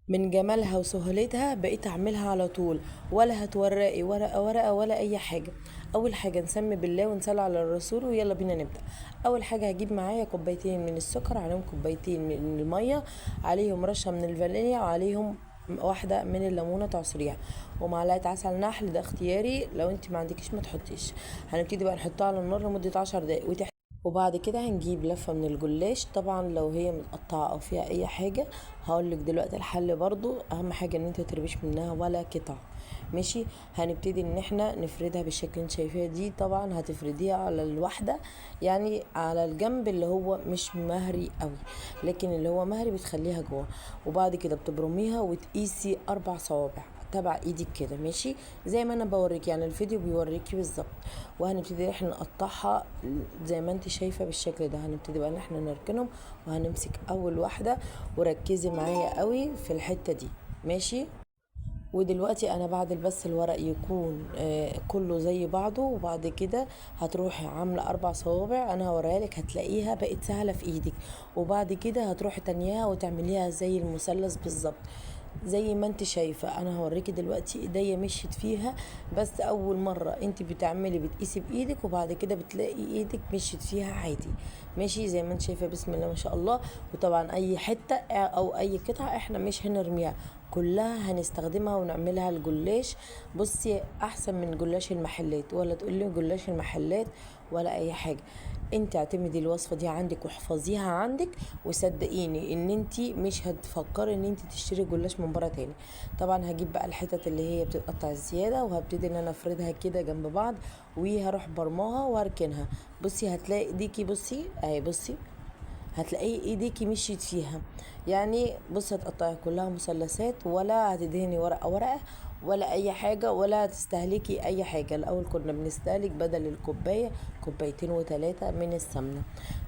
من جمالها وسهولتها بقيت اعملها على طول، ولا هتورقي ورقه ورقه ولا اي حاجه. اول حاجه نسمي بالله ونصلي على الرسول ويلا بينا نبدا. اول حاجه هجيب معايا كوبايتين من السكر، عليهم كوبايتين من الميه، عليهم رشه من الفانيليا، وعليهم واحده من الليمونه تعصريها، ومعلقه عسل نحل، ده اختياري، لو انت ما عندكيش ما تحطيش. هنبتدي بقى نحطها على النار لمده 10 دقايق. وبعد كده هنجيب لفة من الجلاش، طبعا لو هي متقطعة او فيها اي حاجة هقولك دلوقتي الحل. برضو اهم حاجة ان انت متربيش منها ولا قطع. ماشي. هنبتدي ان احنا نفردها بالشكل اللي انت شايفاه دي، طبعا هتفرديها على الواحدة، يعني على الجنب اللي هو مش مهري قوي، لكن اللي هو مهري بتخليها جوه. وبعد كده بتبرميها وتقيسي 4 صوابع تبع ايدك كده، ماشي، زي ما انا بوريك، يعني الفيديو بيوريكي بالظبط. وهنبتدي احنا نقطعها زي ما انت شايفه بالشكل ده. هنبتدي بقى ان احنا نركنهم، وهنمسك اول واحده، وركزي معايا قوي في الحته دي، ماشي. ودلوقتي انا بعد بس الورق يكون كله زي بعضه، وبعد كده هتروحي عامله 4 صوابع، انا هوريها لك هتلاقيها بقت سهله في ايدك. وبعد كده هتروحي تانيها وتعمليها زي المثلث بالظبط، زي ما انت شايفه. انا هوريكي دلوقتي ايديا مشيت فيها، بس اول مره انت بتعملي بتقيسي بايدك، وبعد كده بتلاقي ايدك مشيت فيها عادي، ماشي زي ما انت شايفه. بسم الله ما شاء الله. وطبعا اي حته او اي قطعه احنا مش هنرميها، كلها هنستخدمها ونعملها الجلاش. بصي احسن من جلاش المحلات، ولا تقولي جلاش المحلات ولا اي حاجه. انت اعتمدي الوصفه دي عندك واحفظيها عندك، وصدقيني ان انت مش هتفكري ان انت تشتري جلاش من بره تاني. طبعا هجيب بقى الحتت اللي هي بتتقطع الزياده، وهبتدي ان انا افردها كده جنب بعض، وهروح برماها واركنها. بصي هتلاقي ايديكي، بصي اهي، بصي هتلاقي ايديكي مشيت فيها. يعني بص هتقطعي كلها مثلثات، ولا هتدهني ورقه ورقه ولا اي حاجه، ولا هتستهلكي اي حاجه. الاول كنا بنستهلك بدل الكوبايه كوبايتين وثلاثه من السمنه،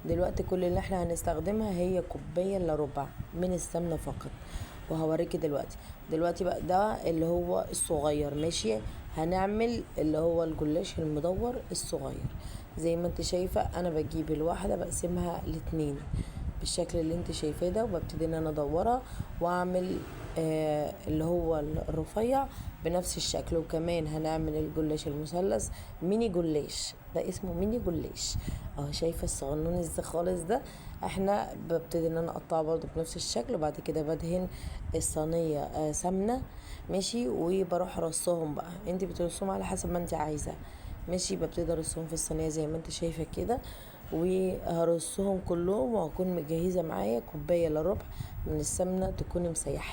دلوقتي كل اللي احنا هنستخدمها هي كوبايه الا ربع من السمنه فقط. وهوريكي دلوقتي بقى ده اللي هو الصغير، ماشي. هنعمل اللي هو الجلاش المدور الصغير. زي ما انت شايفة انا بجيب الواحدة بقسمها لاتنين بالشكل اللي انت شايفاه ده، وببتدي ان انا ادورها واعمل اللي هو الرفيع بنفس الشكل. وكمان هنعمل الجلاش المثلث ميني جلاش، ده اسمه ميني جلاش اهو، شايفه الصغنون ازاي خالص ده. احنا ببتدي ان انا اقطعه برضو بنفس الشكل، وبعد كده بدهن الصينيه سمنه، ماشي. وبروح رصهم بقى، انت بترصهم على حسب ما انت عايزه، ماشي. ببتدي ارصهم في الصينيه زي ما انت شايفه كده، وهرصهم كلهم، وهكون مجهزه معايا كوبايه الا ربع من السمنه تكوني مسيحه.